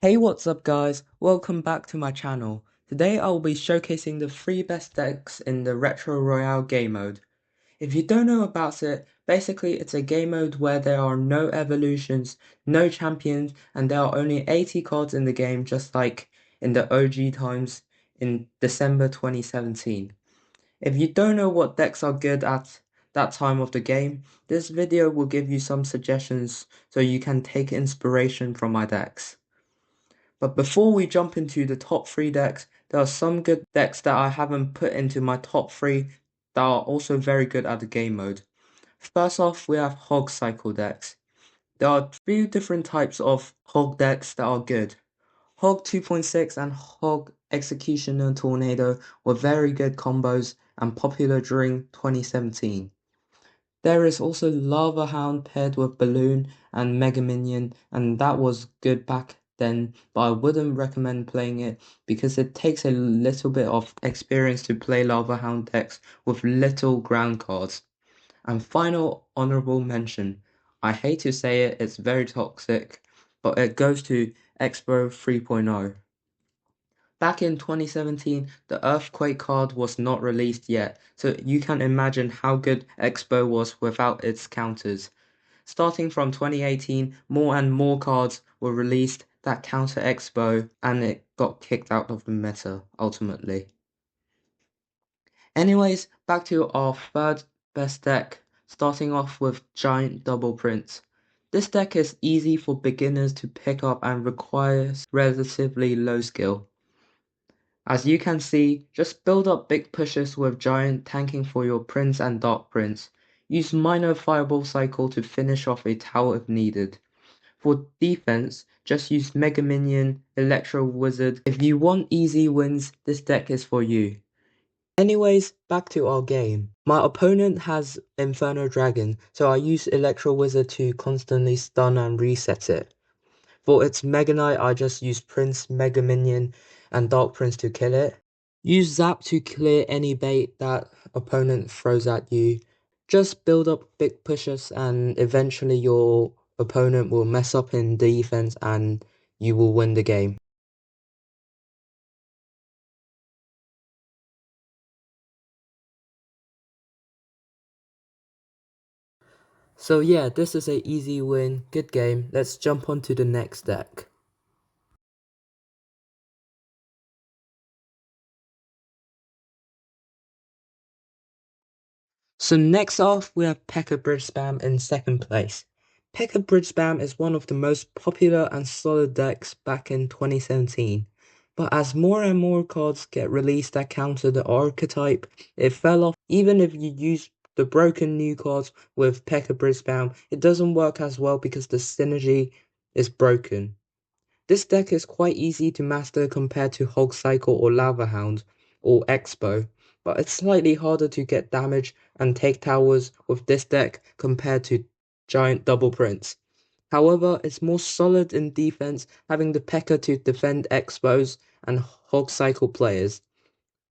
Hey, what's up guys? Welcome back to my channel. Today I will be showcasing the 3 best decks in the Retro Royale game mode. If you don't know about it, basically it's a game mode where there are no evolutions, no champions, and there are only 80 cards in the game just like in the OG times in December 2017. If you don't know what decks are good at that time of the game, this video will give you some suggestions so you can take inspiration from my decks. But before we jump into the top 3 decks, there are some good decks that I haven't put into my top 3 that are also very good at the game mode. First off, we have Hog Cycle decks. There are 3 different types of Hog decks that are good. Hog 2.6 and Hog Executioner Tornado were very good combos and popular during 2017. There is also Lava Hound paired with Balloon and Mega Minion, and that was good back then, but I wouldn't recommend playing it because it takes a little bit of experience to play Lava Hound decks with little ground cards. And final honorable mention, I hate to say it, it's very toxic, but it goes to Expo 3.0. Back in 2017, the Earthquake card was not released yet, so you can imagine how good Expo was without its counters. Starting from 2018, more and more cards were released that counter Expo, and it got kicked out of the meta, ultimately. Anyways, back to our third best deck, starting off with Giant Double Prince. This deck is easy for beginners to pick up and requires relatively low skill. As you can see, just build up big pushes with Giant tanking for your Prince and Dark Prince. Use minor Fireball Cycle to finish off a tower if needed. For defense, just use Mega Minion, Electro Wizard. If you want easy wins, this deck is for you. Anyways, back to our game. My opponent has Inferno Dragon, so I use Electro Wizard to constantly stun and reset it. For its Mega Knight, I just use Prince, Mega Minion, and Dark Prince to kill it. Use Zap to clear any bait that opponent throws at you. Just build up big pushes and eventually your opponent will mess up in defense and you will win the game. So yeah, this is a easy win, good game. Let's jump on to the next deck. So next off, we have Pekka Bridge Spam in second place. Pekka Bridge Spam is one of the most popular and solid decks back in 2017. But as more and more cards get released that counter the archetype, it fell off. Even if you use the broken new cards with Pekka Bridge Spam, it doesn't work as well because the synergy is broken. This deck is quite easy to master compared to Hog Cycle or Lava Hound or Expo, but it's slightly harder to get damage and take towers with this deck compared to Giant Double Prince. However, it's more solid in defense, having the Pekka to defend Expos and Hog Cycle players.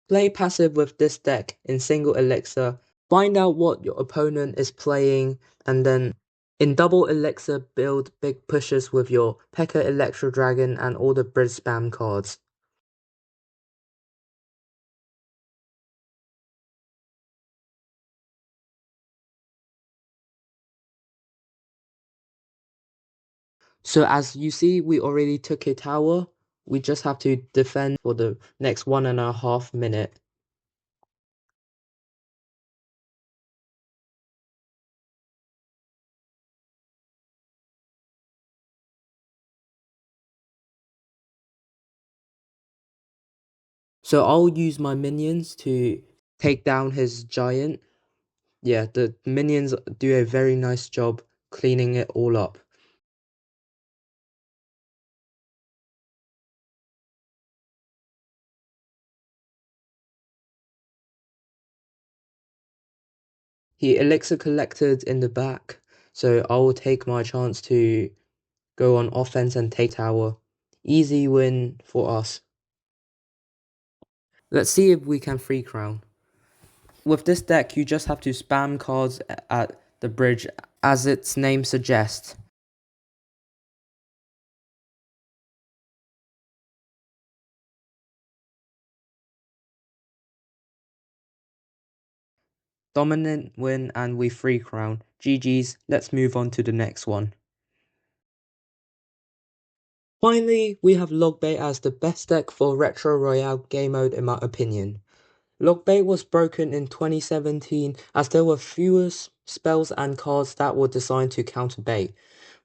Play passive with this deck in single elixir, find out what your opponent is playing, and then in double elixir build big pushes with your Pekka Electro Dragon and all the Bridge Spam cards. So as you see, we already took a tower. We just have to defend for the next 1.5 minutes. So I'll use my minions to take down his giant. Yeah, the minions do a very nice job cleaning it all up. He elixir collected in the back, so I will take my chance to go on offense and take tower. Easy win for us. Let's see if we can free crown. With this deck, you just have to spam cards at the bridge, as its name suggests. Dominant win and we free crown. GG's, let's move on to the next one. Finally, we have Logbait as the best deck for Retro Royale game mode in my opinion. Logbait was broken in 2017 as there were fewer spells and cards that were designed to counter bait.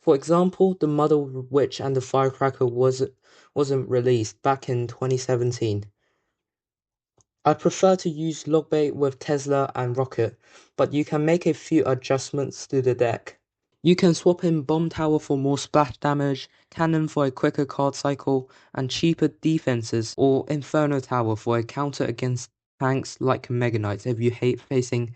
For example, the Mother Witch and the Firecracker wasn't released back in 2017. I prefer to use Logbait with Tesla and Rocket, but you can make a few adjustments to the deck. You can swap in Bomb Tower for more splash damage, Cannon for a quicker card cycle, and cheaper defenses, or Inferno Tower for a counter against tanks like Mega Knights if you hate facing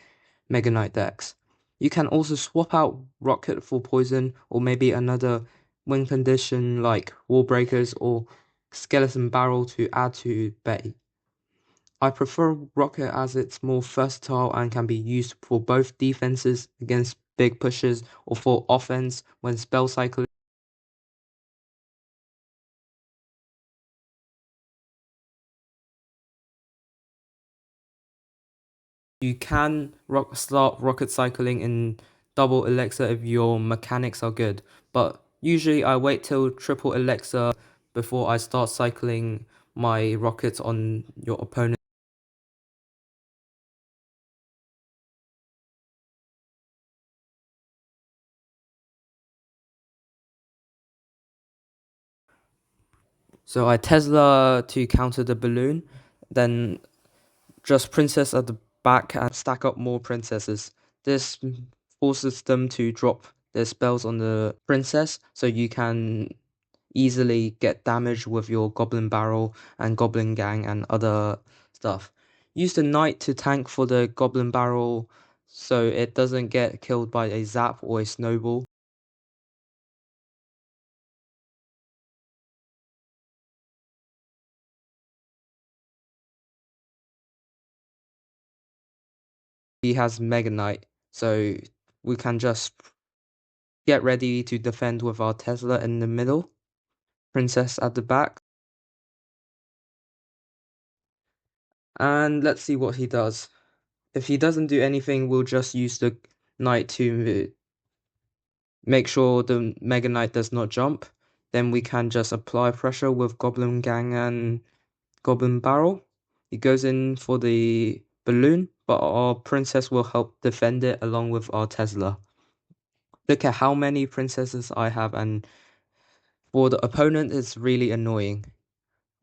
Mega Knight decks. You can also swap out Rocket for poison, or maybe another win condition like Wall Breakers or Skeleton Barrel to add to bait. I prefer Rocket as it's more versatile and can be used for both defenses against big pushes or for offense when spell cycling. You can start rocket cycling in double elixir if your mechanics are good, but usually I wait till triple elixir before I start cycling my rockets on your opponent. So I Tesla to counter the balloon, then just princess at the back and stack up more princesses. This forces them to drop their spells on the princess, so you can easily get damage with your goblin barrel and goblin gang and other stuff. Use the knight to tank for the goblin barrel so it doesn't get killed by a zap or a snowball. He has Mega Knight, so we can just get ready to defend with our Tesla in the middle, princess at the back. And let's see what he does. If he doesn't do anything, we'll just use the knight to make sure the Mega Knight does not jump. Then we can just apply pressure with Goblin Gang and Goblin Barrel. He goes in for the balloon, but our princess will help defend it along with our Tesla. Look at how many princesses I have, and for the opponent it's really annoying.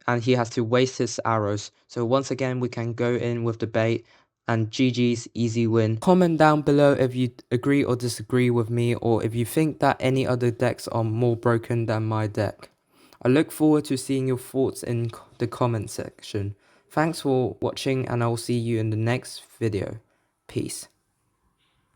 And he has to waste his arrows. So once again, we can go in with the bait and GG's easy win. Comment down below if you agree or disagree with me, or if you think that any other decks are more broken than my deck. I look forward to seeing your thoughts in the comment section. Thanks for watching and I will see you in the next video. Peace.